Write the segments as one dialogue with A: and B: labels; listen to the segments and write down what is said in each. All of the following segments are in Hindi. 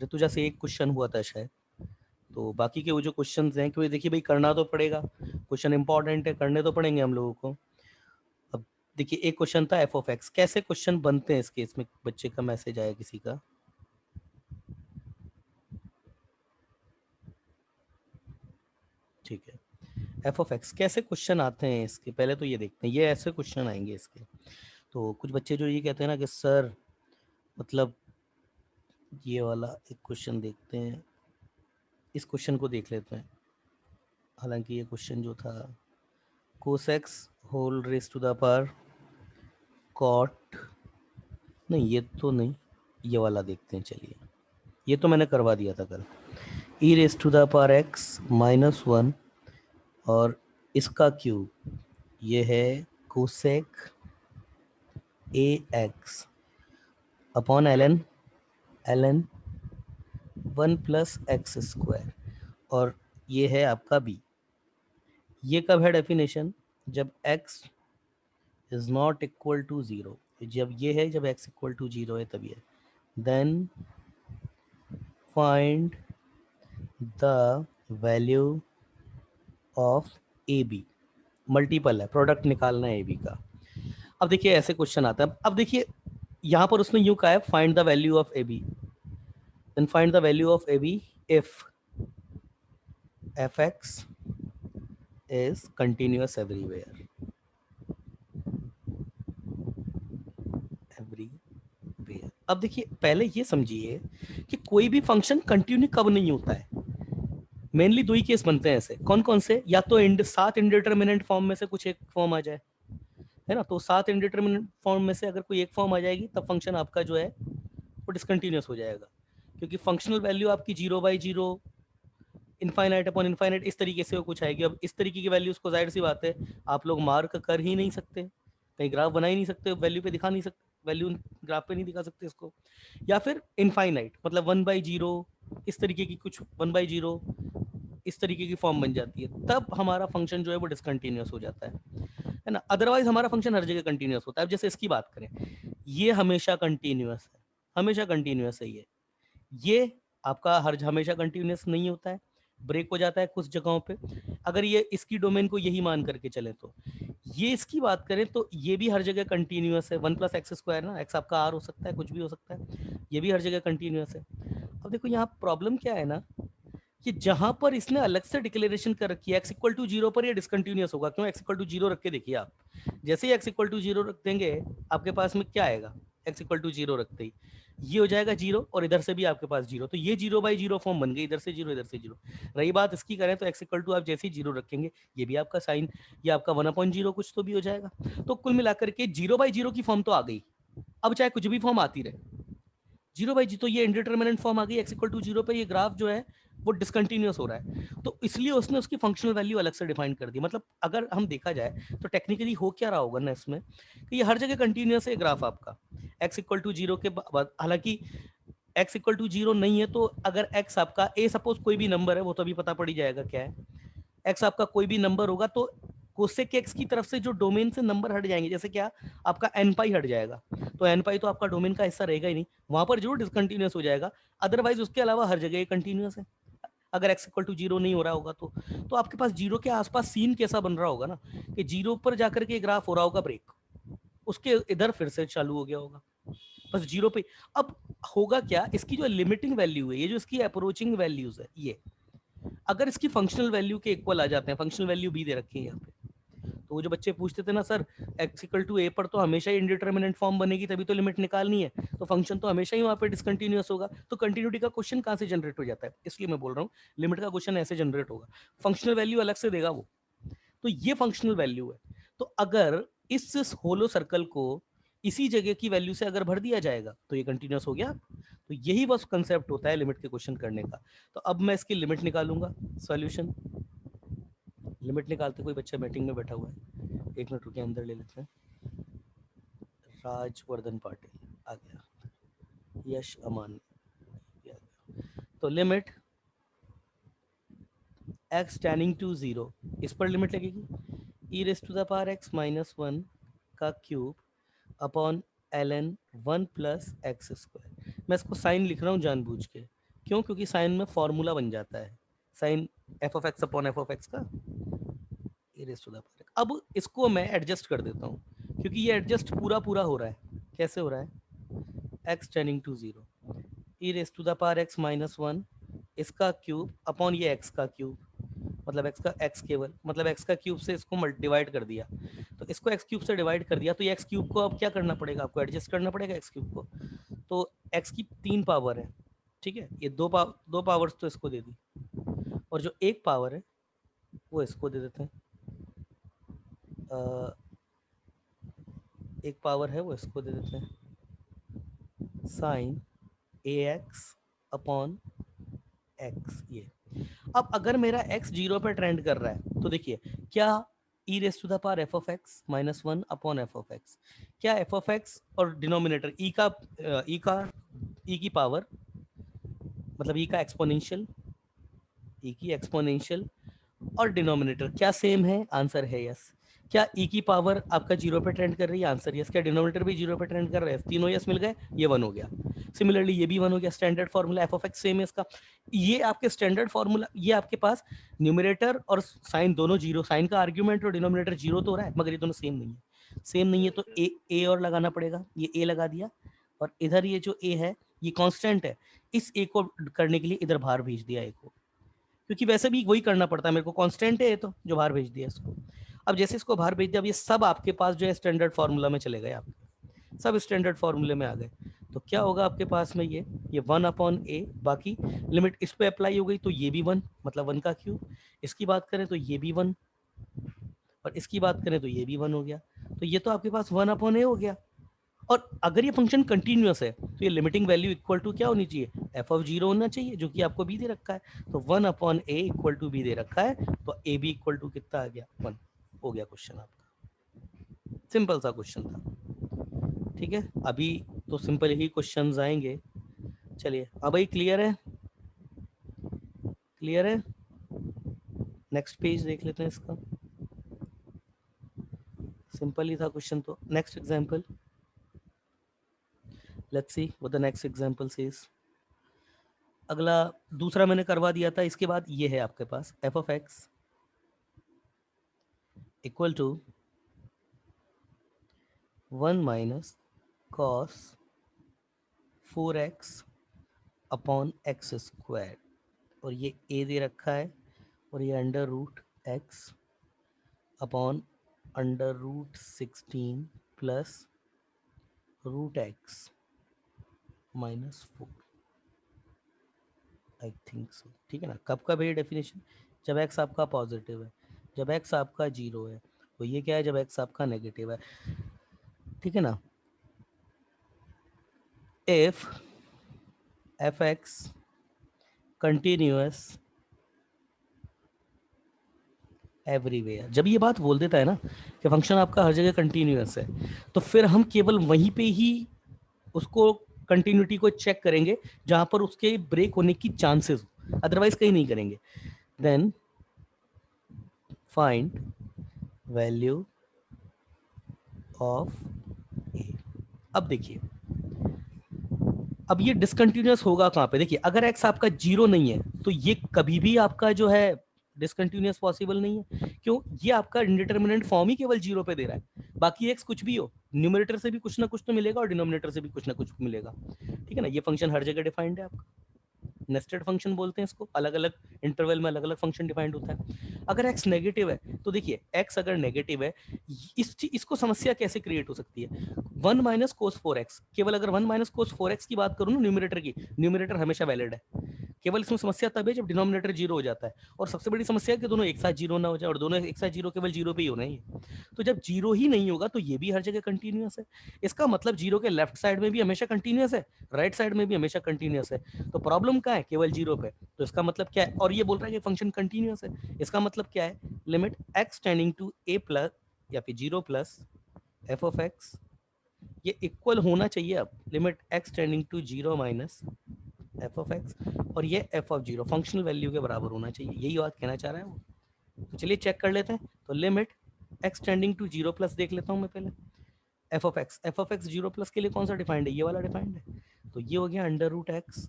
A: ऋतुजा से एक क्वेश्चन हुआ था शायद, तो बाकी के वो जो क्वेश्चंस हैं, क्योंकि देखिए भाई करना तो पड़ेगा, क्वेश्चन इंपॉर्टेंट है, करने तो पड़ेंगे हम लोगों को। अब देखिए एक क्वेश्चन था एफ ऑफ एक्स, कैसे क्वेश्चन बनते हैं इस केस में, बच्चे का मैसेज आया किसी का। ठीक है, एफ ऑफ एक्स कैसे क्वेश्चन आते हैं इसके, पहले तो ये देखते हैं, ये ऐसे क्वेश्चन आएंगे इसके। तो कुछ बच्चे जो ये कहते हैं ना कि सर मतलब ये वाला एक क्वेश्चन देखते हैं, इस क्वेश्चन को देख लेते हैं। हालांकि ये क्वेश्चन जो था cosec x whole raise to the power cot, नहीं ये तो नहीं, ये वाला देखते हैं। चलिए ये तो मैंने करवा दिया था कल, E raise to the power X minus one और इसका क्यूब, ये है cosec A X upon L N one plus X square, और ये है आपका बी। ये कब है डेफिनेशन, जब x is not equal to zero, जब ये है जब x इक्वल टू जीरो है तभी है। Then find the value of A B, multiple है, प्रोडक्ट निकालना है ए बी का। अब देखिए ऐसे क्वेश्चन आता है, अब देखिए यहाँ पर उसने यूं कहा है find the value of A B, then find the value of A B if F X is continuous everywhere, everywhere. अब देखिए पहले ये समझिए कि कोई भी फंक्शन कंटिन्यू कब नहीं होता है। मेनली दो ही केस बनते हैं ऐसे, कौन कौन से, या तो सात इंडिटरमिनेंट फॉर्म में से कुछ एक फॉर्म आ जाए, है ना, तो सात इंडिटरमिनेंट फॉर्म में से अगर कोई एक फॉर्म आ जाएगी तब फंक्शन आपका जो है वो डिसकंटिन्यूअस हो जाएगा, क्योंकि फंक्शनल वैल्यू आपकी zero by zero, infinite upon infinite, इस तरीके से वो कुछ आएगी। अब इस तरीके की वैल्यूज को जाहिर सी बात है आप लोग मार्क कर ही नहीं सकते, कहीं ग्राफ बना ही नहीं सकते, वैल्यू पे दिखा नहीं सकते, वैल्यू ग्राफ पे नहीं दिखा सकते इसको। या फिर इनफाइनाइट मतलब वन बाई जीरो, इस तरीके की कुछ वन बाई जीरो इस तरीके की फॉर्म बन जाती है, तब हमारा फंक्शन जो है वो डिसकंटिन्यूअस हो जाता है ना। अदरवाइज हमारा फंक्शन हर जगह कंटिन्यूअस होता है। अब जैसे इसकी बात करें, ये हमेशा कंटिन्यूअस है, हमेशा कंटिन्यूअस है ये आपका हर हमेशा कंटिन्यूअस नहीं होता है, ब्रेक हो जाता है कुछ जगहों पे। अगर ये इसकी डोमेन को यही मान करके चले तो ये इसकी बात करें तो ये भी हर जगह कंटिन्यूअस है, वन प्लस एक्स स्क्वायर ना, एक्स आपका आर हो सकता है, कुछ भी हो सकता है, ये भी हर जगह कंटिन्यूअस है। अब देखो यहाँ प्रॉब्लम क्या है ना, कि जहां पर इसने अलग से डिक्लेरेशन कर रखी है एक्स इक्वल टू जीरो पर ये डिसकंटिन्यूअस होगा। क्यों, एक्स इक्वल टू जीरो रख के देखिए आप, जैसे ही एक्स इक्वल टू जीरो रख देंगे आपके पास में क्या आएगा, एक्स इक्वल टू जीरो रखते ही ये हो जाएगा जीरो, और इधर से भी आपके पास जीरो, तो ये जीरो बाई जीरो फॉर्म बन गई, इधर से जीरो इधर से जीरो। रही बात इसकी करें तो एक्स इक्वल टू आप जैसे ही जीरो रखेंगे ये भी आपका साइन, ये आपका वन अपॉइंट जीरो कुछ तो भी हो जाएगा। तो कुल मिलाकर के जीरो बाई जीरो की फॉर्म तो आ गई। अब चाहे कुछ भी फॉर्म आती रहे, जीरो बाई जी, तो ये इंडिटरमिनेंट फॉर्म आ गई, एक्स इक्वल टू जीरो पे ये ग्राफ जो है वो डिसकंटिन्यूअस हो रहा है, तो इसलिए उसने उसकी फंक्शनल वैल्यू अलग से डिफाइन कर दी। मतलब अगर हम देखा जाए तो टेक्निकली हो क्या रहा होगा ना इसमें, कि ये हर जगह कंटिन्यूअस है ग्राफ आपका एक्स इक्वल टू जीरो के बाद। हालांकि एक्स इक्वल टू जीरो नहीं है तो अगर एक्स आपका ए सपोज कोई भी नंबर है, वो तो अभी पता पड़ ही जाएगा क्या है, एक्स आपका कोई भी नंबर होगा तो कोसेक एक्स की तरफ से जो डोमेन से नंबर हट जाएंगे, जैसे क्या आपका एन पाई हट जाएगा, तो एन पाई तो आपका डोमेन का हिस्सा रहेगा ही नहीं, वहां पर जरूर डिसकंटिन्यूअस हो जाएगा। अदरवाइज उसके अलावा हर जगह कंटिन्यूअस है, अगर एक्स इक्वल टू जीरो नहीं हो रहा होगा तो आपके पास जीरो के आसपास सीन कैसा बन रहा होगा ना, कि जीरो पर जाकर के ग्राफ हो रहा होगा ब्रेक, उसके इधर फिर से चालू हो गया होगा, बस जीरो पे। अब होगा क्या, इसकी जो लिमिटिंग वैल्यू है, ये जो इसकी अप्रोचिंग वैल्यूज है, ये अगर इसकी फंक्शनल वैल्यू के इक्वल आ जाते हैं, फंक्शनल वैल्यू भी दे रखी है यहाँ पे, तो वो जो बच्चे पूछते थे ना सर एक्स इक्वल टू ए पर तो हमेशा ही इंडिटरमिनेंट फॉर्म बनेगी तभी तो लिमिट निकालनी है, तो फंक्शन तो हमेशा ही वहाँ पे डिसकंटिन्यूअस होगा, तो कंटिन्यूटी का क्वेश्चन कहाँ से जनरेट हो जाता है, इसलिए मैं बोल रहा हूँ लिमिट का क्वेश्चन ऐसे जनरेट होगा, फंक्शनल वैल्यू अलग से देगा वो, तो ये फंक्शनल वैल्यू है। तो अगर इस होलो सर्कल को इसी जगह की वैल्यू से अगर भर दिया जाएगा तो ये कंटिन्यूअस हो गया। तो यही बस कंसेप्ट होता है लिमिट के क्वेश्चन करने का। तो अब मैं इसकी लिमिट निकालूंगा, सॉल्यूशन लिमिट निकालते, कोई बच्चा मीटिंग में बैठा हुआ है, एक मिनट रुके अंदर ले लेते हैं। राजवर्धन पाटिल आ गया, यश अमान आ गया। तो limit X tending to zero, इस पर लिमिट लगेगी E raise to the power X minus one का cube upon L N one plus X square. मैं इसको साइन लिख रहा हूँ जानबूझ के, क्यों? क्योंकि साइन में फॉर्मूला बन जाता है, sine F of X upon F of X का e raised to the power x। अब इसको मैं एडजस्ट कर देता हूँ, क्योंकि ये एडजस्ट पूरा पूरा हो रहा है। कैसे हो रहा है? x tending to 0, e raised to the power x minus 1 इसका क्यूब अपॉन ये x का क्यूब, मतलब x का x केवल, मतलब x का क्यूब से इसको डिवाइड कर दिया, तो इसको x क्यूब से डिवाइड कर दिया, तो ये x क्यूब को अब क्या करना पड़ेगा? आपको एडजस्ट करना पड़ेगा x क्यूब को। तो x की 3 पावर है, ठीक है, ये दो पावर्स तो इसको दे दी, और जो एक पावर है वो इसको दे देते हैं। एक पावर है वो इसको दे देते हैं, साइन ए एक्स अपॉन एक्स। ये अब अगर मेरा x 0 पर ट्रेंड कर रहा है तो देखिए क्या e raise to the power f of x minus 1 upon f of x, क्या f ऑफ x और डिनोमिनेटर e की पावर, मतलब e का एक्सपोनेंशियल, e की एक्सपोनेंशियल और डिनोमिनेटर क्या सेम है? आंसर है यस। क्या e की पावर आपका 0 पे ट्रेंड कर रही है? Answer yes. क्या डिनोमिनेटर भी 0 पे ट्रेंड कर रहा है? तीनों यस मिल गए, ये 1 हो गया। सिमिलरली ये भी 1 हो गया। Standard formula F of x same है इसका। ये आपके स्टैंडर्ड फार्मूला, ये आपके पास न्यूमरेटर और साइन दोनों जीरो, साइन का आर्ग्यूमेंट और डिनोमिनेटर जीरो तो हो रहा है, मगर ये दोनों सेम नहीं है। सेम नहीं है तो ए और लगाना पड़ेगा, ये ए लगा दिया, और इधर ये जो ए है ये कांस्टेंट है, इस ए को करने के लिए इधर बाहर भेज दिया ए को, क्योंकि वैसे भी वही करना पड़ता है मेरे को, कांस्टेंट है ये तो, जो बाहर भेज दिया इसको। अब जैसे इसको बाहर भेज दिया, अब ये सब आपके पास जो है स्टैंडर्ड फार्मूला में चले गए, आपके सब स्टैंडर्ड फार्मूले में आ गए। तो क्या होगा आपके पास में? ये 1 अपॉन ए, बाकी लिमिट इस पे अप्लाई हो गई तो ये भी 1, मतलब 1 का क्यूब। इसकी बात करें तो ये भी 1, और इसकी बात करें तो ये भी 1 हो गया। तो ये तो आपके पास 1 अपॉन ए हो गया। और अगर ये फंक्शन कंटिन्यूअस है तो ये लिमिटिंग वैल्यू इक्वल टू क्या होनी चाहिए? एफ ऑफ 0 होना चाहिए, जो कि आपको बी दे रखा है। तो 1 upon A equal to B दे रखा है, तो ए बी इक्वल टू कितना आ गया? 1 हो गया क्वेश्चन आपका। सिंपल सा क्वेश्चन था, ठीक है। अभी तो सिंपल ही क्वेश्चंस आएंगे। चलिए अब भाई क्लियर है? क्लियर है? नेक्स्ट पेज देख लेते हैं इसका। सिंपल ही था क्वेश्चन तो। Next example, let's see what the next example says. अगला दूसरा मैंने करवा दिया था, इसके बाद ये है आपके पास F of x equal to 1 minus cos 4x upon x square, और ये a दे रखा है, और ये under root X upon under root 16 plus root X minus 4, I think so, ठीक है ना। कब कब है डेफिनेशन? जब x आपका पॉजिटिव है, जब x आपका 0 है, तो ये क्या है? जब x आपका नेगेटिव है, ठीक है ना। If F x continuous everywhere, जब ये बात बोल देता है ना कि फंक्शन आपका हर जगह कंटिन्यूअस है, तो फिर हम केवल वहीं पे ही उसको कंटिन्यूटी को चेक करेंगे जहां पर उसके ब्रेक होने की चांसेस हो, अदरवाइज कहीं नहीं करेंगे। देन फाइंड वैल्यू ऑफ ए। अब देखिए, अब ये डिसकंटिन्यूअस होगा कहाँ पे? देखिए अगर x आपका 0 नहीं है तो ये कभी भी आपका जो है डिसकंटिन्यूअस पॉसिबल नहीं है। क्यों? ये आपका इंडिटरमिनेंट फॉर्म ही केवल 0 पे दे रहा है, बाकी x कुछ भी हो, न्यूमरेटर से भी कुछ ना कुछ तो मिलेगा और डिनोमिनेटर से भी कुछ ना कुछ मिलेगा, ठीक है ना। ये फंक्शन हर जगह डिफाइंड है आपका, नेस्टेड फंक्शन बोलते हैं इसको, अलग अलग इंटरवल में अलग अलग फंक्शन डिफाइंड होता है। अगर x नेगेटिव है तो देखिए x अगर नेगेटिव है, इसको समस्या कैसे क्रिएट हो सकती है? 1 माइनस कोस 4x, केवल अगर 1 माइनस कोस 4x की बात करूँ ना न्यूमरेटर की, न्यूमरेटर हमेशा वैलिड है। केवल इसमें समस्या तब है जब डिनोमिनेटर 0 हो जाता है, और सबसे बड़ी समस्या है कि दोनों एक साथ 0 ना हो जाए, और दोनों एक साथ 0 केवल 0 पे ही होना है। तो जब 0 ही नहीं होगा तो ये भी हर जगह कंटिन्यूअस है। इसका मतलब 0 के लेफ्ट साइड में भी हमेशा कंटिन्यूअस है, राइट साइड में भी हमेशा कंटिन्यूअस है। तो प्रॉब्लम कहाँ है? केवल 0 पे। तो इसका मतलब क्या है? और ये बोल रहा है कि फंक्शन कंटिन्यूअस है, इसका मतलब क्या है? Limit x tending to a plus या फिर 0 प्लस एफ ऑफ एक्स, ये इक्वल होना चाहिए अब limit x tending to 0 minus F of X, और ये एफ ऑफ 0 फंक्शनल वैल्यू के बराबर होना चाहिए, यही बात कहना चाह रहा है वो। तो चलिए चेक कर लेते हैं। तो limit x tending to 0 plus देख लेता हूँ मैं पहले। एफ ऑफ एक्स 0 प्लस के लिए कौन सा डिफाइंड है? ये वाला डिफाइंड है। तो ये हो गया अंडर रूट एक्स।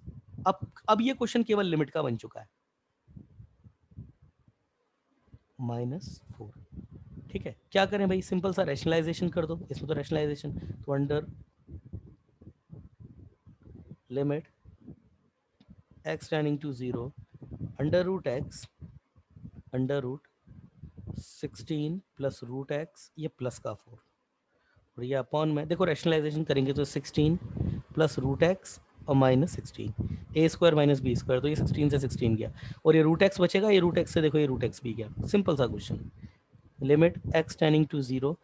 A: अब ये क्वेश्चन केवल लिमिट का बन चुका है, -4। ठीक है, क्या करें भाई, सिंपल सा रैशनलाइजेशन कर दो, इसमें तो रैशनलाइजेशन, तो under limit x tending to 0 under root X under root 16 plus root X, ये प्लस का 4 और ये अपॉन में, देखो रैशनलाइजेशन करेंगे तो 16 प्लस रूट एक्स और -16, ए स्क्वायर माइनस बी स्क्वायर, तो ये 16 से 16 गया और ये रूट एक्स बचेगा, ये रूट एक्स से देखो ये रूट एक्स भी गया। सिंपल सा question, limit x tending to 0,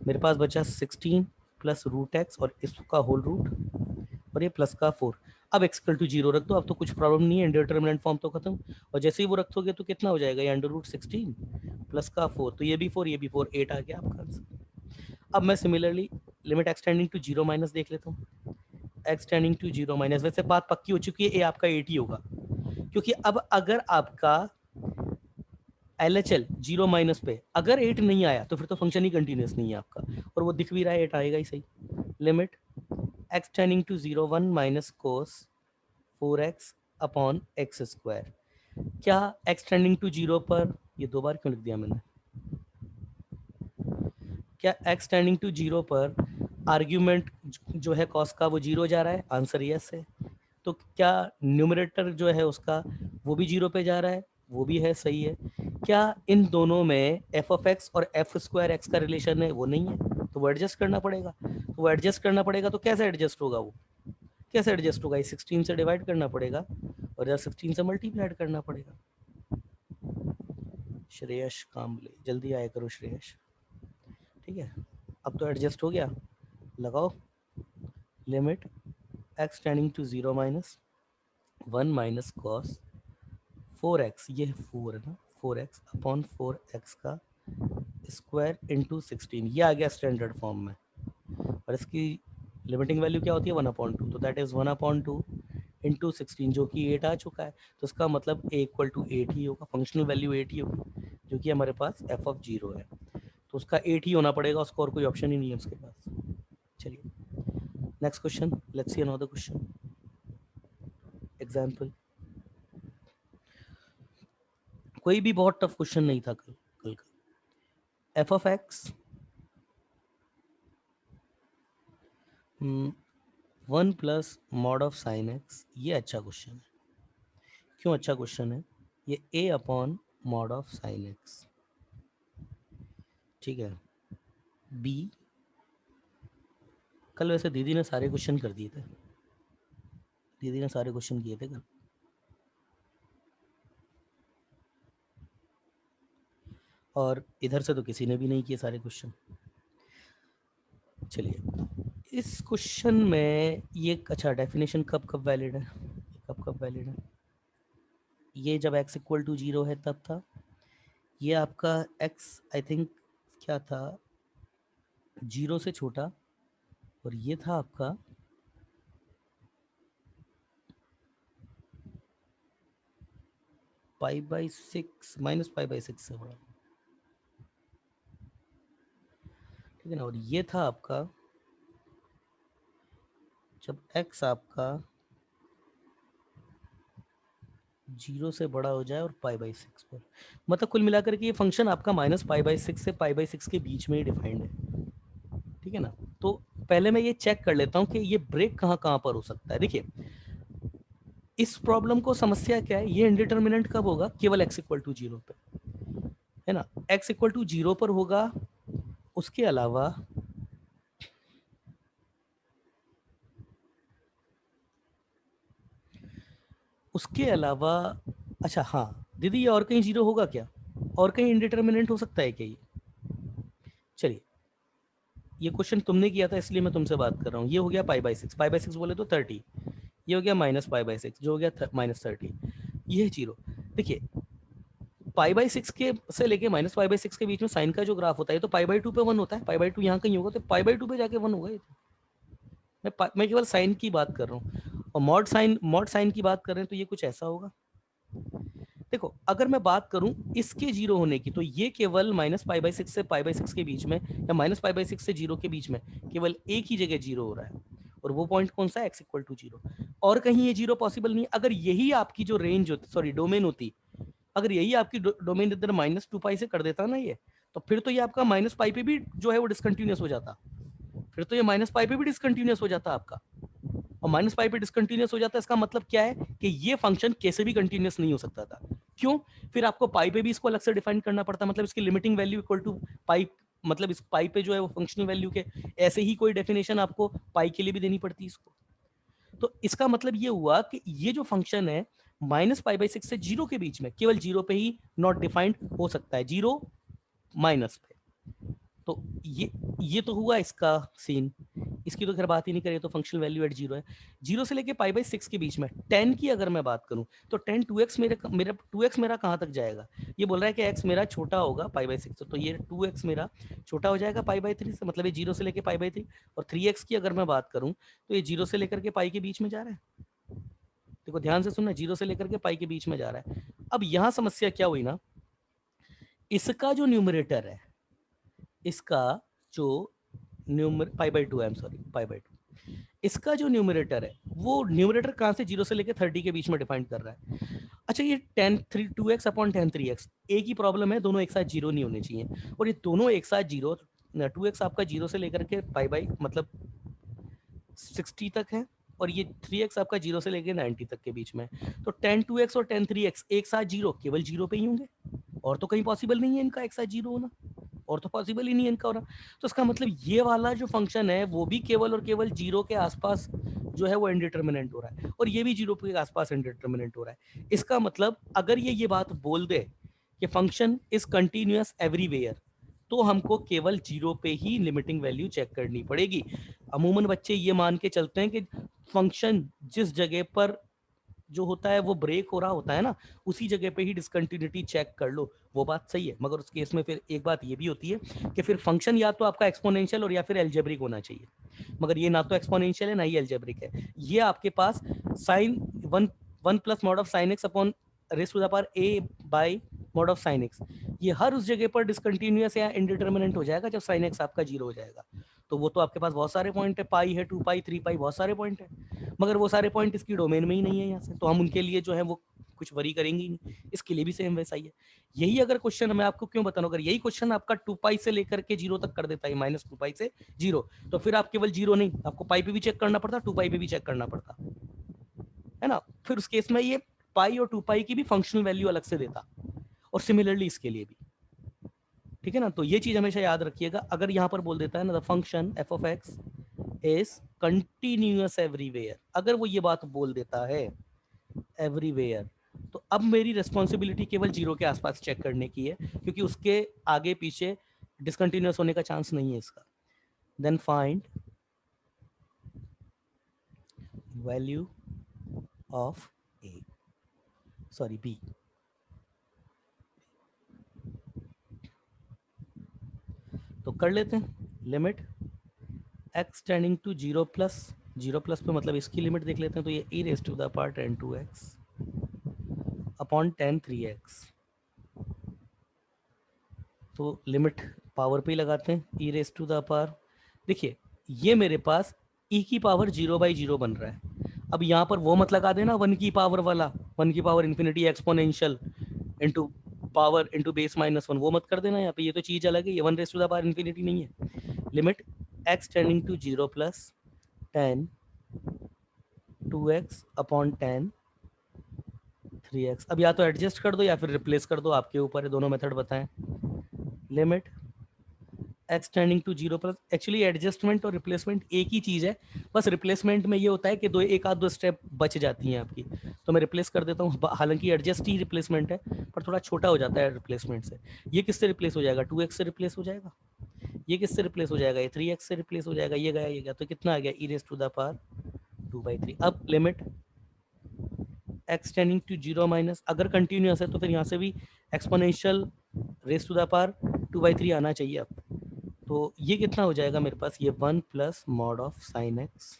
A: मेरे पास बचा 16 प्लस रूट एक्स और इसका होल रूट और ये प्लस का 4। अब एक्सकल टू 0 रख दो, अब तो कुछ प्रॉब्लम नहीं है, इंडिटरमिनेंट फॉर्म तो खत्म। और जैसे ही वो रखोगे तो कितना हो जाएगा, ये अंडर रूट 16 प्लस का 4, तो ये भी 4 ये भी 4, 8 आ गया आपका आंसर। अब मैं similarly limit x tending to 0 minus देख लेता हूँ, x टेंडिंग टू 0 माइनस, वैसे बात पक्की हो चुकी है, ए आपका 8 ही होगा, क्योंकि अब अगर आपका LHL 0 माइनस पे अगर 8 नहीं आया तो फिर तो फंक्शन ही कंटिन्यूस नहीं है आपका, और वो दिख भी रहा है 8 आएगा ही सही। Limit x tending to 0 1 minus cos 4x upon x square, क्या x टेंडिंग टू 0 पर, ये दो बार क्यों लिख दिया मैंने, क्या x टेंडिंग टू 0 पर आर्ग्यूमेंट जो है कॉस का वो 0 जा रहा है, आंसर यस है। तो क्या न्यूमरेटर जो है उसका वो भी 0 पे जा रहा है, वो भी है, सही है। क्या इन दोनों में एफ ऑफ एक्स और एफ स्क्वायर एक्स का रिलेशन है, वो नहीं है, तो वो एडजस्ट करना पड़ेगा। तो वो एडजस्ट करना पड़ेगा, तो कैसे एडजस्ट होगा, वो कैसे एडजस्ट होगा, 16 से डिवाइड करना पड़ेगा और या 16 से मल्टीप्लाइड करना पड़ेगा। श्रेयस कामले, जल्दी आया करो श्रेयस। ठीक है, अब तो एडजस्ट हो गया, लगाओ limit x tending to 0 minus 1 minus cos 4x, ये 4 है ना, 4x अपॉन 4x का स्क्वायर इंटू 16, ये आ गया स्टैंडर्ड फॉर्म में, और इसकी लिमिटिंग वैल्यू क्या होती है 1/2, तो दैट इज़ 1/2 इंटू 16 जो कि 8 आ चुका है, तो इसका मतलब a इक्वल टू 8 ही होगा, फंक्शनल वैल्यू 8 ही होगी, जो कि हमारे पास f ऑफ 0 है, तो उसका 8 ही होना पड़ेगा, उसका और कोई ऑप्शन ही नहीं है उसके पास। चलिए next question, let's see another question example. कोई भी बहुत टफ क्वेश्चन नहीं था कल का। f of x 1 plus mod of sine X, ये अच्छा क्वेश्चन है। क्यों अच्छा क्वेश्चन है, ये a upon mod of sine x, ठीक है। b, कल वैसे दीदी ने सारे क्वेश्चन कर दिए थे, दीदी ने सारे क्वेश्चन किए थे कल, और इधर से तो किसी ने भी नहीं किए सारे क्वेश्चन। चलिए इस क्वेश्चन में ये अच्छा डेफिनेशन कब कब वैलिड है, कब कब वैलिड है, ये जब x इक्वल टू 0 है तब था, ये आपका x आई थिंक क्या था 0 से छोटा, और ये था आपका π/6 माइनस π/6 से बड़ा, ठीक है ना, और ये था आपका जब x आपका 0 से बड़ा हो जाए और π/6 पर, मतलब कुल मिलाकर के ये फंक्शन आपका -π/6 से π/6 के बीच में ही डिफाइंड है, ठीक है ना। तो पहले मैं ये चेक कर लेता हूँ कि ये ब्रेक कहाँ कहाँ पर हो सकता है। देखिए इस प्रॉब्लम को समस्या क्या है, ये इंडिटरमिनेंट कब होगा, केवल x इक्वल टू 0 पे, है ना, x इक्वल टू 0 पर होगा, उसके अलावा अच्छा हाँ दीदी, ये और कहीं 0 होगा क्या, और कहीं इंडिटरमिनेंट हो सकता है क्या ये, चलिए ये क्वेश्चन तुमने किया था इसलिए मैं तुमसे बात कर रहा हूँ। ये हो गया π/6, π/6 बोले तो 30, ये हो गया -π/6 जो हो गया -30, ये है 0। देखिए π/6 के से लेके -π/6 के बीच में साइन का जो ग्राफ होता है तो π/2 पे 1 होता है, π/2 यहाँ कहीं होगा, तो π/2 पे जाके 1 होगा ये तो। मैं केवल साइन की बात कर रहा हूँ, और मॉड साइन की बात कर रहे हैं तो ये कुछ ऐसा होगा। देखो अगर मैं बात करूं इसके 0 होने की, तो ये केवल -π/6 से π/6 के बीच में, या -π/6 से 0 के बीच में केवल एक ही जगह 0 हो रहा है, और वो पॉइंट कौन सा है, x इक्वल टू 0। और कहीं ये 0 पॉसिबल नहीं। अगर यही आपकी जो रेंज होती, सॉरी डोमेन होती, अगर यही आपकी डोमेन इधर -2 से कर देता ना ये, तो फिर तो ये आपका -π पे भी जो है वो डिसकंटिन्यूअस हो जाता। फिर तो ये -π पे भी डिसकंटिन्यूअस हो जाता आपका। और -π पे डिसकंटिन्यूअस हो जाता है, इसका मतलब क्या है कि ये फंक्शन कैसे भी कंटिन्यूअस नहीं हो सकता था। क्यों? फिर आपको पाई पे भी इसको अलग से डिफाइन करना पड़ता, मतलब इसकी लिमिटिंग वैल्यू इक्वल टू पाई, मतलब इस पाई पे जो है वो फंक्शनल वैल्यू के ऐसे ही कोई डेफिनेशन आपको पाई के लिए भी देनी पड़ती है इसको। तो इसका मतलब ये हुआ कि ये जो फंक्शन है -π/6 से 0 के बीच में केवल 0 पे ही नॉट डिफाइंड हो सकता है, 0 माइनस पे। तो ये तो हुआ इसका सीन। इसकी तो खैर बात ही नहीं करें, तो फंक्शनल वैल्यू एट 0 है। 0 से लेके π/6 के बीच में 10 की अगर मैं बात करूं तो 10 2x मेरा कहां तक जाएगा? ये बोल रहा है कि x मेरा छोटा होगा π/6 से, तो ये 2x मेरा छोटा हो जाएगा π/3 से, मतलब ये 0 से लेके π/3। और 3x की अगर मैं बात करूं तो ये 0 से लेकर के पाई के बीच में जा रहा है। देखो ध्यान से सुनना, 0 से लेकर के पाई के बीच में जा रहा है। अब यहां समस्या क्या हुई ना, इसका जो न्यूमरेटर है, इसका जो π/2 है, सॉरी π/2, इसका जो न्यूमरेटर है वो न्यूमरेटर कहां से 0 से लेकर 30 के बीच में डिफाइन कर रहा है। अच्छा, ये 2x अपॉन 10 3x, एक ही प्रॉब्लम है, दोनों एक साथ 0 नहीं होने चाहिए। और ये दोनों एक साथ 0, 2x आपका 0 से लेकर के पाई मतलब 60 तक है, और ये 3x आपका 0 से लेकर 90 तक के बीच में। तो 10 2x और 10 3x एक साथ 0, केवल 0 पे ही होंगे, और तो कहीं पॉसिबल नहीं है इनका एक साथ 0 होना, और तो पॉसिबल ही नहीं है इनका होना। तो इसका मतलब ये वाला जो फंक्शन है वो भी केवल और केवल 0 के आसपास जो है वो इनडिटर्मिनेंट हो रहा है, और ये भी 0 के आसपास इनडिटर्मिनेंट हो रहा है। इसका मतलब अगर ये बात बोल दे कि फंक्शन इज कंटिन्यूअस एवरीवेयर, तो हमको केवल 0 पे ही लिमिटिंग वैल्यू चेक करनी पड़ेगी। अमूमन बच्चे ये मान के चलते हैं कि फंक्शन जिस जगह पर जो होता है वो ब्रेक हो रहा होता है ना, उसी जगह पे ही डिसकंटिन्यूटी चेक कर लो। वो बात सही है, मगर उस केस में फिर एक बात ये भी होती है कि फिर फंक्शन या तो आपका एक्सपोनेंशियल और या फिर एल्जेब्रिक होना चाहिए, मगर ये ना तो एक्सपोनेंशियल है ना ही एल्जेब्रिक है। ये आपके पास sine one plus mod of sine X upon raise to the power A by mod of sine X, ये हर उस जगह पर डिसकंटिन्यूअस या इनडिटर्मिनेंट हो जाएगा जब साइन एक्स आपका 0 हो जाएगा। तो वो तो आपके पास बहुत सारे पॉइंट है, पाई है, 2 पाई 3 पाई, बहुत सारे पॉइंट है, मगर वो सारे पॉइंट इसकी डोमेन में ही नहीं है यहाँ से, तो हम उनके लिए जो है वो कुछ वरी करेंगे ही नहीं। इसके लिए भी सेम वैसा ही है। यही अगर क्वेश्चन मैं आपको क्यों बता रहा हूँ, अगर यही क्वेश्चन आपका 2 पाई से लेकर के 0 तक कर देता है, -2 पाई से 0, तो फिर आप केवल 0 नहीं, आपको पाई पे भी चेक करना पड़ता, 2 पाई पे भी चेक करना पड़ता है ना। फिर उस केस में ये पाई और 2 पाई की भी फंक्शनल वैल्यू अलग से देता, और सिमिलरली इसके लिए भी, ठीक है ना। तो ये चीज हमेशा याद रखिएगा। अगर यहाँ पर बोल देता है ना the function F of x is continuous everywhere, अगर वो ये बात बोल देता है एवरीवेयर, तो अब मेरी रिस्पॉन्सिबिलिटी केवल 0 के आसपास चेक करने की है, क्योंकि उसके आगे पीछे डिसकंटिन्यूअस होने का चांस नहीं है इसका। Then find value of A, sorry B. तो कर लेते हैं, limit x tending to 0 plus, 0 plus पे मतलब इसकी लिमिट देख लेते हैं, तो ये e raise to the power 10 2x upon 10 3x, तो लिमिट पावर पे ही लगाते हैं, e raise to the power, देखिए ये मेरे पास e की पावर 0/0 बन रहा है। अब यहाँ पर वो मत लगा देना 1 की पावर वाला, 1 की power infinity exponential into power into base -1, वो मत कर देना यहाँ पे, ये तो चीज अलग है, ये 1 raise to the power infinity नहीं है। Limit x tending to 0 plus 10 2x upon 10 3x। अब या तो एडजस्ट कर दो या फिर रिप्लेस कर दो, आपके ऊपर है, दोनों मेथड बताएं। Limit x tending to 0 plus, actually adjustment और रिप्लेसमेंट एक ही चीज है, बस रिप्लेसमेंट में ये होता है कि एक आध दो स्टेप बच जाती हैं आपकी, तो मैं रिप्लेस कर देता हूँ। हालांकि एडजस्ट ही रिप्लेसमेंट है, पर थोड़ा छोटा हो जाता है रिप्लेसमेंट से। ये किससे रिप्लेस हो जाएगा? 2x से रिप्लेस हो जाएगा। ये किससे रिप्लेस हो जाएगा? ये 3x से रिप्लेस हो जाएगा। ये गया, तो कितना आ गया? e raise to the power 2/3। अब limit x tending to 0 minus, अगर कंटिन्यूअस है तो फिर यहाँ से भी exponential raise to the power 2/3 आना चाहिए। अब तो ये कितना हो जाएगा मेरे पास? ये 1 plus mod of sine X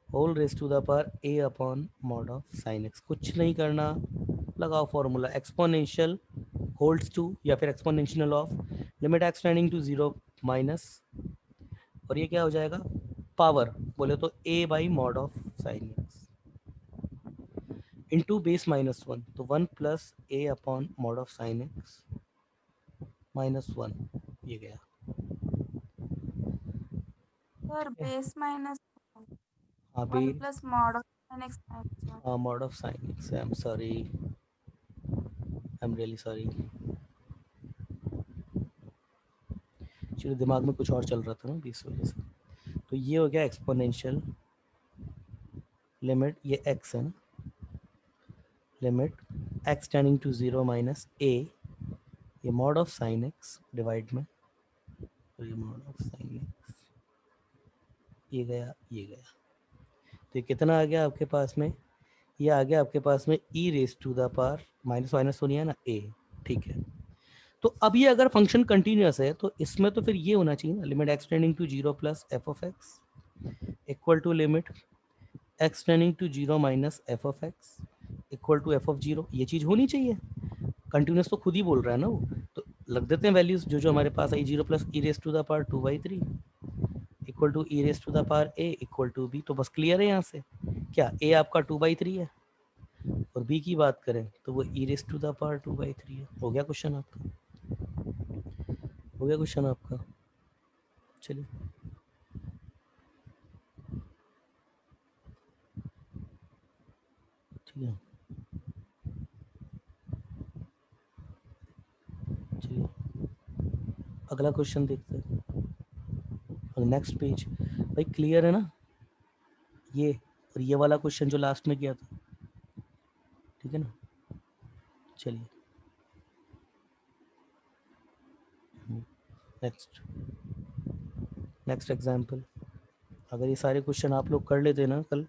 A: whole raise to the power a upon mod of sine X. कुछ नहीं करना, लगाओ फॉर्मूला, एक्सपोनेंशियल होल्ड्स टू या फिर exponential of limit x tending to 0 minus, और ये क्या हो जाएगा? पावर बोले तो a by mod of sine X into base -1, तो 1 plus a upon mod of sine X -1, ये गया।
B: सर बेस माइनस
A: हाँ
B: 1
A: बे
B: plus mod of sine X minus 1।
A: हाँ mod of sine X, I am sorry, I am really sorry, actually दिमाग में कुछ और चल रहा था ना इस वजह से। तो ये हो गया एक्सपोनेंशियल लिमिट, ये x है ना, limit x tending to 0 minus a, ये mod of sine x divide में, तो ये मॉड ऑफ साइन x, ये गया ये गया, तो ये कितना आ गया आपके पास में, ये आ गया आपके पास में e raise to the power minus minus तो नहीं है ना a, ठीक है। तो अब ये अगर फंक्शन कंटिन्यूअस है तो इसमें तो फिर ये होना चाहिए ना, limit x tending to 0 plus F of x equal to limit x tending to 0 minus F of x equal to F of 0, ये चीज़ होनी चाहिए। कंटिन्यूस तो खुद ही बोल रहा है ना वो, तो लग देते हैं वैल्यूज जो जो हमारे पास आई, 0 plus e raise to the power 2/3 equal to e raise to the power a equal to b, तो बस क्लियर है यहाँ से, क्या a आपका 2/3 है और b की बात करें तो वो ई रेस टू द पावर 2/3 है। हो गया क्वेश्चन आपका, हो गया क्वेश्चन आपका। चलिए ठीक है, चलिए अगला क्वेश्चन देखते हैं, नेक्स्ट पेज। भाई क्लियर है ना ये, और ये वाला क्वेश्चन जो लास्ट में किया था, ठीक है ना। चलिए नेक्स्ट, नेक्स्ट एग्जाम्पल। अगर ये सारे क्वेश्चन आप लोग कर लेते ना कल,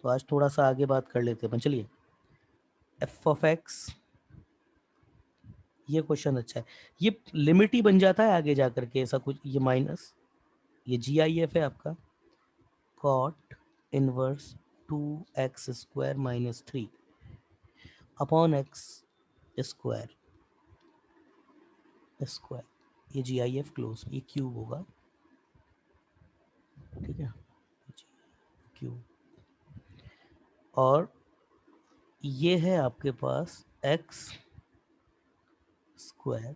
A: तो आज थोड़ा सा आगे बात कर लेते हैं। चलिए एफ ऑफ एक्स, ये क्वेश्चन अच्छा है, ये लिमिट ही बन जाता है आगे जा करके ऐसा कुछ, ये माइनस, ये जी आई एफ है आपका cot inverse 2x² minus 3 upon x square square, ये जी आई एफ क्लोज, ये क्यूब होगा, ठीक है, क्यूब। और ये है आपके पास एक्स स्क्वायर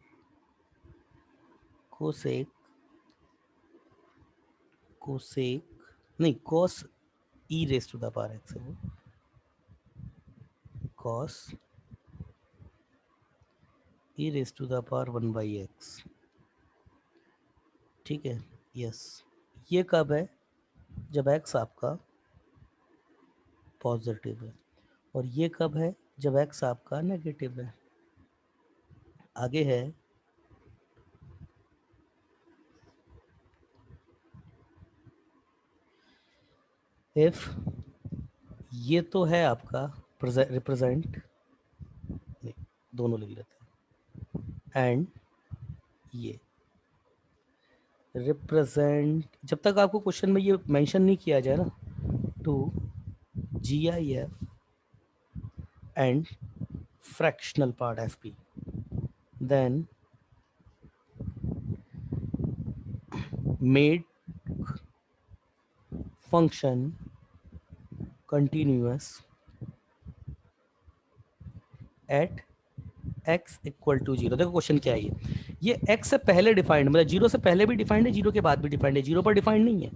A: कोसेक, कोसेक नहीं cos e raise to the power x है वो, cos e raise to the power 1/x, ठीक है, यस। ये कब है, जब x आपका पॉजिटिव है, और ये कब है, जब x आपका नेगेटिव है। आगे है इफ, ये तो है आपका रिप्रेजेंट, नहीं दोनों लिख लेते हैं, एंड ये रिप्रेजेंट, जब तक आपको क्वेश्चन में ये मेंशन नहीं किया जाए ना, to G I F and fractional part F P, then made function continuous at x equal to 0। देखो क्वेश्चन क्या है, ये x से पहले डिफाइंड, मतलब 0 से पहले भी डिफाइंड है, 0 के बाद भी डिफाइंड है, 0 पर डिफाइंड नहीं है।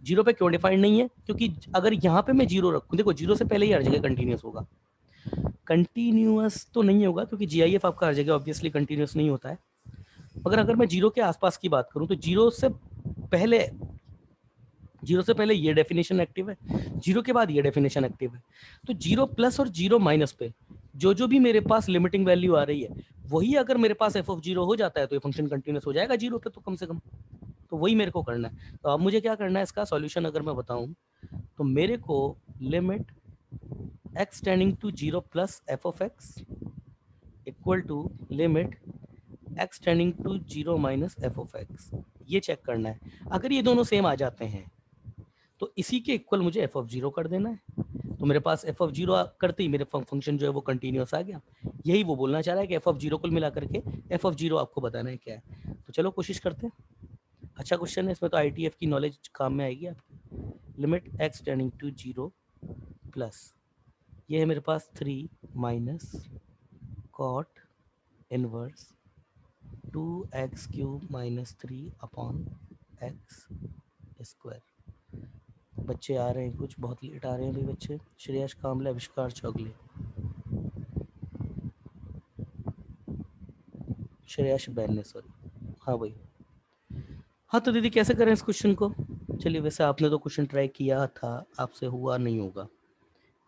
A: 0 पे क्यों डिफाइंड नहीं है, क्योंकि अगर यहाँ पे मैं 0 रखूँ, देखो 0 से पहले ही हर जगह कंटिन्यूअस होगा, कंटिन्यूअस तो नहीं होगा क्योंकि जी आई एफ आपका हर जगह ऑब्वियसली कंटिन्यूअस नहीं होता है। मगर अगर मैं 0 के आसपास की बात करूँ तो 0 से पहले, 0 से पहले ये डेफिनेशन एक्टिव है, 0 के बाद ये डेफिनेशन एक्टिव है, तो 0 प्लस और 0 माइनस पे जो जो भी मेरे पास लिमिटिंग वैल्यू आ रही है, वही अगर मेरे पास एफ ऑफ 0 हो जाता है तो ये फंक्शन कंटिन्यूस हो जाएगा 0 पे, तो कम से कम, तो वही मेरे को करना है। तो अब मुझे क्या करना है, इसका सॉल्यूशन अगर मैं बताऊं तो मेरे को limit x tending to 0 plus F of x equal to limit x tending to 0 minus F of x, ये चेक करना है। अगर ये दोनों सेम आ जाते हैं तो इसी के इक्वल मुझे एफ ऑफ 0 कर देना है, तो मेरे पास एफ ऑफ 0 करते ही मेरे फंक्शन जो है वो कंटिन्यूस आ गया। यही वो बोलना चाह रहा है कि एफ ऑफ 0 कुल मिला करके एफ ऑफ 0 आपको बताना है क्या है। तो चलो कोशिश करते हैं, अच्छा क्वेश्चन है, इसमें तो ITF की नॉलेज काम में आएगी आपकी। Limit x tending to 0 plus ये है मेरे पास 3 minus cot inverse 2x cube minus 3 upon x square. बच्चे आ रहे हैं, कुछ बहुत लेट आ रहे हैं भाई बच्चे। श्रेयस कामले, आविष्कार चौगले, श्रेयस बैन ने, सॉरी। हाँ भाई, हाँ तो दीदी कैसे करें इस क्वेश्चन को? चलिए, वैसे आपने तो क्वेश्चन ट्राई किया था, आपसे हुआ नहीं होगा,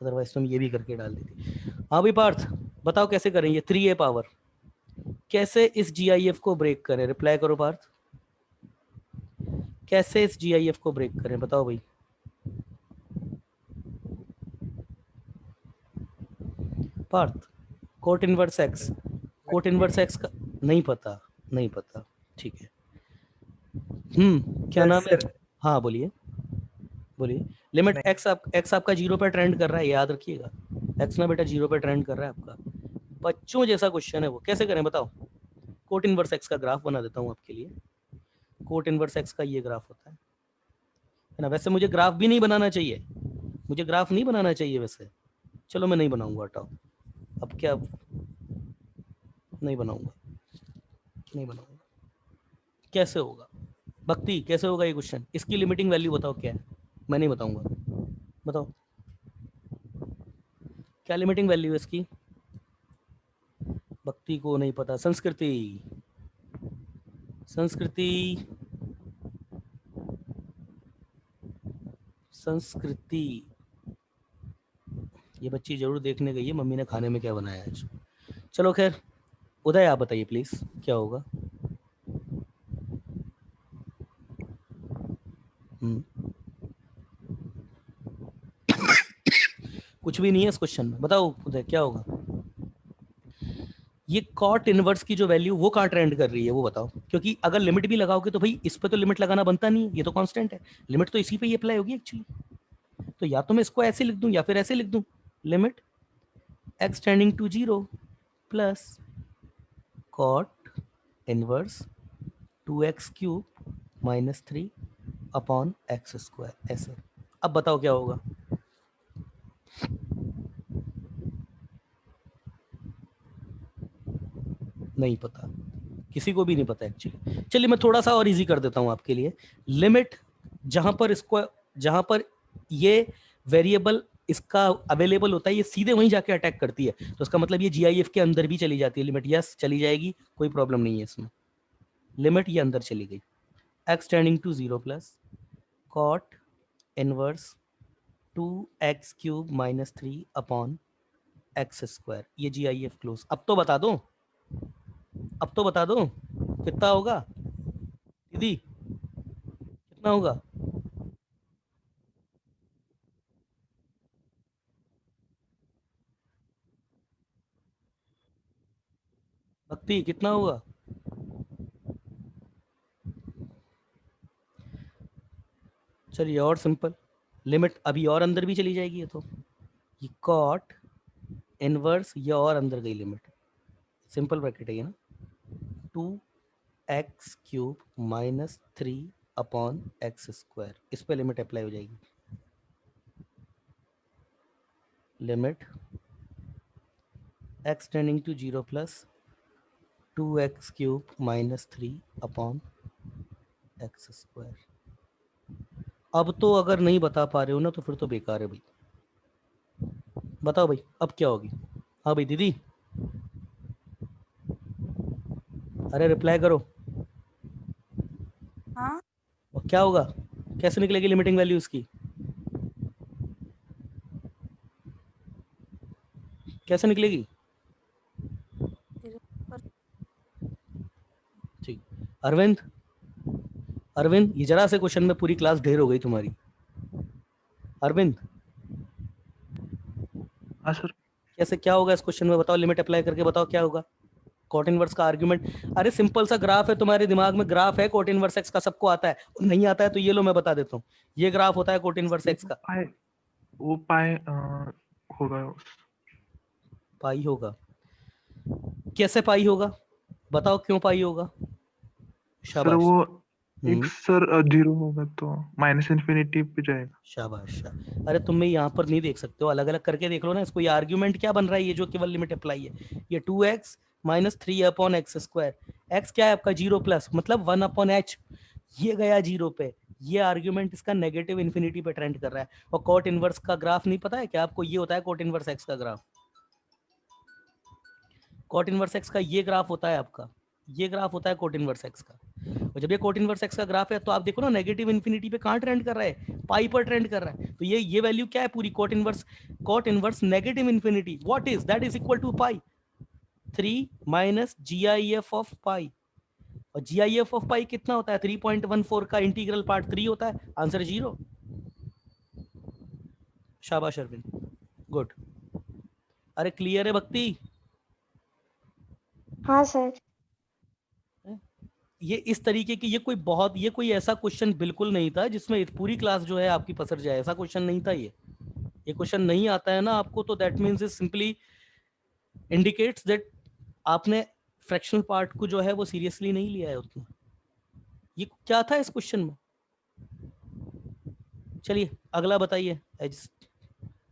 A: अदरवाइज तो हम ये भी करके डाल देते। हाँ भाई पार्थ, बताओ कैसे करें ये 3a पावर, कैसे इस GIF को ब्रेक करें? रिप्लाई करो पार्थ, कैसे इस GIF को ब्रेक करें बताओ भाई। Parth, cot inverse x, cot inverse x का नहीं पता? नहीं पता, ठीक है। क्या नाम है?
C: सर
A: हाँ बोलिए बोलिए। लिमिट एक्स आपका 0 पर ट्रेंड कर रहा है, याद रखिएगा। एक्स ना बेटा 0 पर ट्रेंड कर रहा है आपका। बच्चों जैसा क्वेश्चन है वो, कैसे करें बताओ? कोट इनवर्स एक्स का ग्राफ बना देता हूँ आपके लिए। कोट इनवर्स एक्स का ये ग्राफ होता है ना। वैसे मुझे ग्राफ भी नहीं बनाना चाहिए, मुझे ग्राफ नहीं बनाना चाहिए वैसे। चलो मैं नहीं बनाऊंगा, हटाओ। अब क्या, नहीं बनाऊंगा, नहीं बनाऊंगा। कैसे होगा भक्ति, कैसे होगा ये क्वेश्चन? इसकी लिमिटिंग वैल्यू बताओ क्या है? मैं नहीं बताऊंगा, बताओ क्या लिमिटिंग वैल्यू है इसकी? भक्ति को नहीं पता। संस्कृति, संस्कृति, संस्कृति, ये बच्ची जरूर देखने गई है मम्मी ने खाने में क्या बनाया है आज। चलो खैर, उदय आप बताइए प्लीज क्या होगा। कुछ भी नहीं है इस क्वेश्चन में, बताओ उदय क्या होगा? ये कॉट इनवर्स की जो वैल्यू वो कहाँ ट्रेंड कर रही है वो बताओ, क्योंकि अगर लिमिट भी लगाओगे तो भाई इस पे तो लिमिट लगाना बनता नहीं है, ये तो कांस्टेंट है। लिमिट तो इसी पे ही अप्लाई होगी एक्चुअली। तो या तो मैं इसको ऐसे लिख दूं या फिर ऐसे लिख दूं, limit x tending to 0 plus cot inverse 2x cube minus 3 upon x square, ऐसे। अब बताओ क्या होगा? नहीं पता, किसी को भी नहीं पता एक्चुअली। चलिए मैं थोड़ा सा और इजी कर देता हूं आपके लिए। लिमिट जहां पर इसको, जहां पर ये वेरिएबल इसका अवेलेबल होता है, ये सीधे वहीं जाके अटैक करती है, तो इसका मतलब ये GIF के अंदर भी चली जाती है लिमिट। यस चली जाएगी, कोई प्रॉब्लम नहीं है इसमें। लिमिट ये अंदर चली गई, x tending to 0 plus cot inverse 2x cube minus 3 upon x square, ये GIF क्लोज। अब तो बता दो, अब तो बता दो कितना होगा दीदी, कितना होगा? भक्ति कितना होगा? चलिए और सिंपल, लिमिट अभी और अंदर भी चली जाएगी ये तो, ये कॉट इनवर्स ये और अंदर गई लिमिट, सिंपल ब्रैकेट है ये ना, 2x cube minus 3 upon x square, इस पे लिमिट अप्लाई हो जाएगी। Limit x tending to 0 plus 2x cube minus 3 upon x square. अब तो अगर नहीं बता पा रहे हो ना तो फिर तो बेकार है भाई। बताओ भाई अब क्या होगी? हाँ भाई दीदी, अरे रिप्लाई करो।
B: हाँ
A: और क्या होगा, कैसे निकलेगी लिमिटिंग वैल्यू उसकी? कैसे निकलेगी?
B: zero पर
A: ठीक, अरविंद, अरविंद ये जरा से क्वेश्चन में पूरी क्लास ढेर हो गई तुम्हारी। अरविंद
C: हाँ सर।
A: कैसे, क्या होगा इस क्वेश्चन में बताओ, लिमिट अप्लाई करके बताओ क्या होगा? कॉट इनवर्स का आर्गुमेंट, अरे सिंपल सा ग्राफ है तुम्हारे दिमाग में, ग्राफ है कॉट इनवर्स एक्स का, सबको आता है। नहीं आता है तो ये लो मैं बता देता हूँ, ये ग्राफ होता है कॉट इनवर्स एक्स का।
C: पाए वो पाए होगा
A: पाई होगा, कैसे पाई होगा बताओ, क्यों पाई होगा?
C: सर।
A: शाबाश।
C: वो एक्स सर 0 होगा तो माइनस इन्फिनिटी पे जाएगा।
A: शाबाश। अरे तुम में यहाँ पर नहीं देख सकते हो, अलग अलग करके देख लो ना इसको। ये आर्ग्यूमेंट क्या बन रहा है, ये जो केवल लिमिट अप्लाई है, ये 2x माइनस 3/x²। x क्या है आपका 0 प्लस, मतलब 1/h, ये गया 0 पे। ये आर्ग्यूमेंट इसका नेगेटिव इन्फिनिटी पे ट्रेंड कर रहा है। और कॉट इनवर्स का ग्राफ नहीं पता है क्या आपको, ये होता है कॉट इनवर्स x का ग्राफ। कॉट इनवर्स x का ये ग्राफ होता है आपका, ये ग्राफ होता है कॉट इनवर्स x का। और जब ये कॉट इनवर्स x का ग्राफ है तो आप देखो ना नेगेटिव इन्फिनिटी पे कहाँ ट्रेंड कर रहा है, पाई पर ट्रेंड कर रहा है। तो ये वैल्यू क्या है पूरी, cot inverse negative infinity, what is that, is equal to pi 3 minus GIF of pi. और GIF ऑफ पाई कितना होता है, 3.14 का इंटीग्रल पार्ट 3 होता है, आंसर 0। शाबाश अरविंद, गुड। अरे क्लियर है भक्ति?
D: हाँ सर।
A: ये इस तरीके की, ये कोई ऐसा क्वेश्चन बिल्कुल नहीं था जिसमें पूरी क्लास जो है आपकी पसर जाए, ऐसा क्वेश्चन नहीं था। ये क्वेश्चन नहीं आता है ना आपको, तो that means is simply indicates that आपने फ्रैक्शनल पार्ट को जो है वो सीरियसली नहीं लिया है उतना। ये क्या था इस क्वेश्चन में? चलिए अगला बताइए।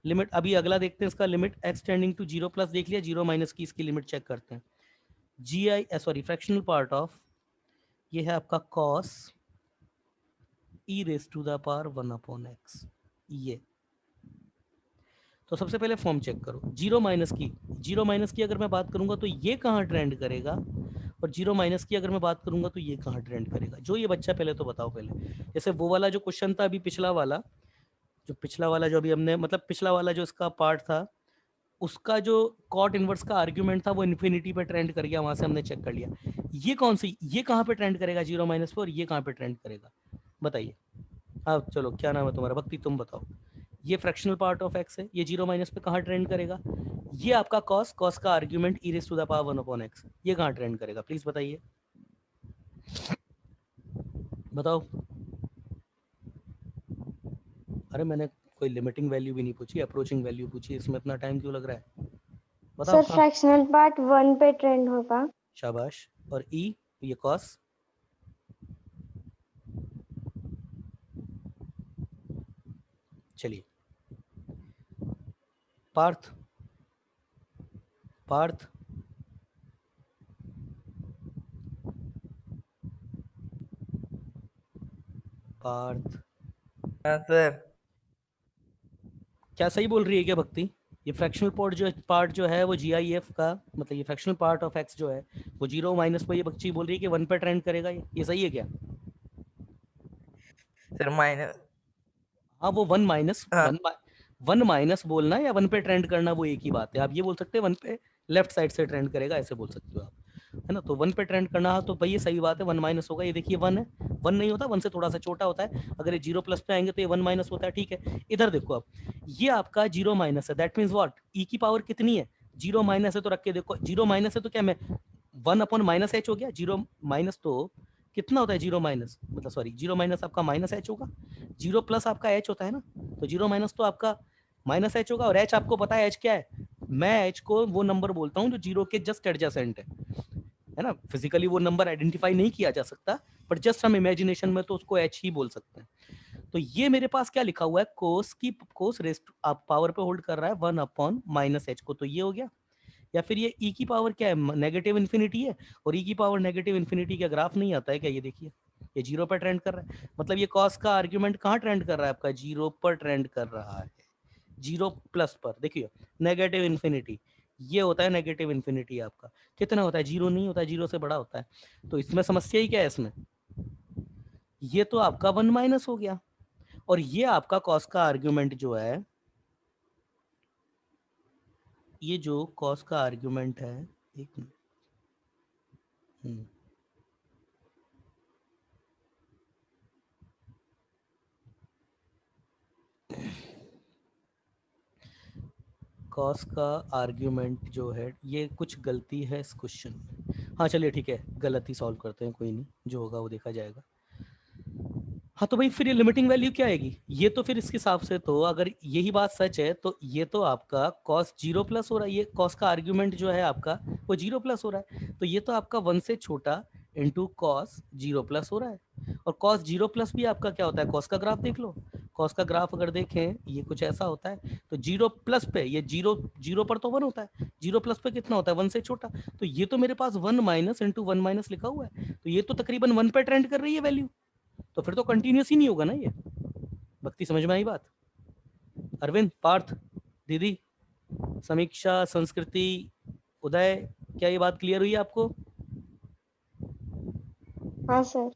A: लिमिट अभी अगला देखते हैं इसका, limit x tending to 0 plus देख लिया, 0 माइनस की इसकी लिमिट चेक करते हैं। फ्रैक्शनल पार्ट ऑफ, ये है आपका cos e raise to the power 1/x। ये तो सबसे पहले फॉर्म चेक करो, 0 माइनस की अगर मैं बात करूंगा तो ये कहाँ ट्रेंड करेगा, और 0 माइनस की अगर मैं बात करूंगा तो ये कहाँ ट्रेंड करेगा, जो ये बच्चा पहले तो बताओ। पहले जैसे वो वाला जो क्वेश्चन था अभी, पिछला वाला जो अभी हमने, मतलब पिछला वाला जो इसका पार्ट था, उसका जो कॉट इनवर्स का आर्ग्यूमेंट था वो इन्फिनिटी पे ट्रेंड कर गया, वहां से हमने चेक कर लिया। ये कौन सी, ये कहाँ पे ट्रेंड करेगा 0 माइनस पे, और ये कहाँ पे ट्रेंड करेगा, बताइए। हाँ चलो, क्या नाम है तुम्हारा, भक्ति तुम बताओ। ये फ्रैक्शनल पार्ट ऑफ x है, ये 0 माइनस पे कहाँ ट्रेंड करेगा, ये आपका cos का argument e raise to the power 1/x, ये कहाँ ट्रेंड करेगा, प्लीज बताइए, बताओ। अरे मैंने कोई लिमिटिंग वैल्यू भी नहीं पूछी, अप्रोचिंग वैल्यू पूछी, इसमें इतना टाइम क्यों लग रहा है, बताओ।
D: सर फ्रैक्शनल पार्ट 1 पे ट्रेंड होगा।
A: शाबाश। और e, ये cos, चलिए पार्थ, पार्थ पार्थ
E: हाँ सर।
A: क्या सही बोल रही है क्या भक्ति? ये फ्रैक्शनल पार्ट जो है वो GIF का, मतलब ये फ्रैक्शनल पार्ट ऑफ x जो है वो 0 माइनस पे, ये बच्ची बोल रही है कि 1 पे ट्रेंड करेगा, ये सही है क्या?
E: सर माइनस,
A: हाँ वो 1 माइनस,
E: हाँ
A: 1 माइनस बोलना या 1 पे ट्रेंड करना वो एक ही बात है। आप ये बोल सकते हैं 1 पे लेफ्ट साइड से ट्रेंड करेगा, ऐसे बोल सकते हो आप, है ना। तो 1 पे ट्रेंड करना तो भाई ये सही बात है, 1 माइनस होगा। ये देखिए 1 है, 1 नहीं होता, 1 से थोड़ा सा छोटा होता है। अगर ये 0 प्लस पे आएंगे तो ये 1 माइनस होता है, ठीक है। इधर देखो अब, ये आपका 0 माइनस है, दैट मीन्स व्हाट, e की पावर कितनी है, 0 माइनस है तो रख के देखो, 0 माइनस है तो क्या मैं 1/-h हो गया, 0 माइनस तो कितना होता है 0 माइनस, मतलब सॉरी 0 माइनस आपका माइनस h होगा, 0 प्लस आपका h होता है ना, तो 0 माइनस तो आपका माइनस h होगा। और h आपको पता है h क्या है, मैं h को वो नंबर बोलता हूँ जो 0 के जस्ट एडजेसेंट है ना। फिजिकली वो नंबर आइडेंटिफाई नहीं किया जा सकता, बट जस्ट हम इमेजिनेशन में तो उसको h ही बोल सकते हैं। तो ये मेरे पास क्या लिखा हुआ है, कोस रेस्ट आप पावर पे होल्ड कर रहा है 1/-h को, तो ये हो गया। या फिर ये e की पावर क्या है, नेगेटिव इन्फिनिटी है, और e की पावर नेगेटिव इन्फिनिटी का ग्राफ नहीं आता है क्या, ये देखिए ये 0 पर ट्रेंड कर रहा है, मतलब ये cos का आर्ग्यूमेंट कहाँ ट्रेंड कर रहा है आपका, 0 पर ट्रेंड कर रहा है, 0 प्लस पर। देखिए नेगेटिव इन्फिनिटी, ये होता है नेगेटिव इन्फिनिटी आपका कितना होता है, 0 नहीं होता है, 0 से बड़ा होता है। तो इसमें समस्या ही क्या है इसमें, ये तो आपका 1 माइनस हो गया, और ये आपका cos का आर्ग्यूमेंट जो है, ये जो cos का आर्ग्यूमेंट है, एक मिनट, cos का आर्ग्यूमेंट जो है, ये कुछ गलती है इस क्वेश्चन में। हाँ चलिए ठीक है, गलती सॉल्व करते हैं, कोई नहीं, जो होगा वो देखा जाएगा। हाँ तो भाई फिर ये लिमिटिंग वैल्यू क्या आएगी, ये तो फिर इसके हिसाब से तो अगर यही बात सच है तो ये तो आपका cos 0 प्लस हो रहा है, ये cos का आर्ग्यूमेंट जो है आपका वो 0 प्लस हो रहा है, तो ये तो आपका 1 से छोटा इंटू cos 0 प्लस हो रहा है। और cos 0 प्लस भी आपका क्या होता है, cos का ग्राफ देख लो, cos का ग्राफ अगर देखें ये कुछ ऐसा होता है, तो 0 प्लस पे ये 0 पर तो 1 होता है, 0 प्लस पे कितना होता है 1 से छोटा, तो ये तो मेरे पास 1 माइनस इंटू 1 माइनस लिखा हुआ है, तो ये तो तकरीबन 1 पे ट्रेंड कर रही है वैल्यू, तो फिर तो कंटिन्यूस ही नहीं होगा ना ये। भक्ति समझ में आई बात? अरविंद, पार्थ, दीदी, समीक्षा, संस्कृति, उदय, क्या ये बात क्लियर हुई आपको?
D: हाँ सर।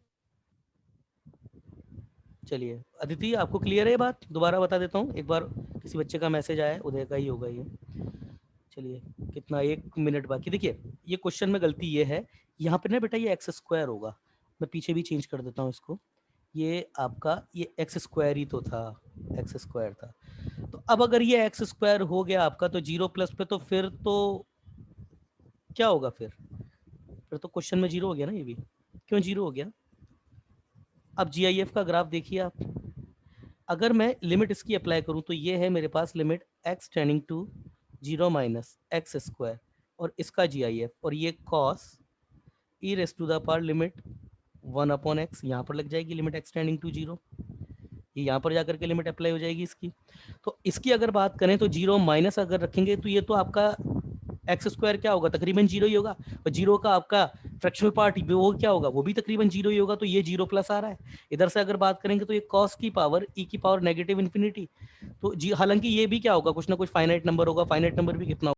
A: चलिए अदिति, आपको क्लियर है ये बात? दोबारा बता देता हूँ एक बार, किसी बच्चे का मैसेज आया है, उदय का ही होगा ये। चलिए कितना, 1 मिनट बाकी। देखिए ये क्वेश्चन में गलती ये है, यहाँ पे ना बेटा ये एक्स स्क्वायर होगा, मैं पीछे भी चेंज कर देता हूँ इसको, ये आपका ये एक्स स्क्वायर ही तो था, एक्स स्क्वायर था, तो अब अगर ये एक्स स्क्वायर हो गया आपका तो 0 प्लस पे, तो फिर तो क्या होगा, फिर तो क्वेश्चन में 0 हो गया ना ये भी। क्यों 0 हो गया? अब GIF का ग्राफ देखिए आप, अगर मैं लिमिट इसकी अप्लाई करूं तो ये है मेरे पास limit x tending to 0 minus X square, और इसका GIF, और ये cos e raise to the power limit 1 upon X, यहाँ पर लग जाएगी लिमिट x टेंडिंग टू 0, ये यहाँ पर जाकर के लिमिट अप्लाई हो जाएगी इसकी। तो इसकी अगर बात करें तो 0 माइनस अगर रखेंगे तो ये तो आपका एक्स स्क्वायर क्या होगा, तकरीबन 0 ही होगा, और 0 का आपका फ्रैक्शनल पार्ट वो क्या होगा, वो भी तकरीबन 0 ही होगा, तो ये 0 प्लस आ रहा है। इधर से अगर बात करेंगे तो ये cos की पावर e की पावर नेगेटिव इन्फिनिटी, तो जी हालांकि ये भी क्या होगा, कुछ ना कुछ फाइनाइट नंबर होगा, फाइनाइट नंबर भी कितना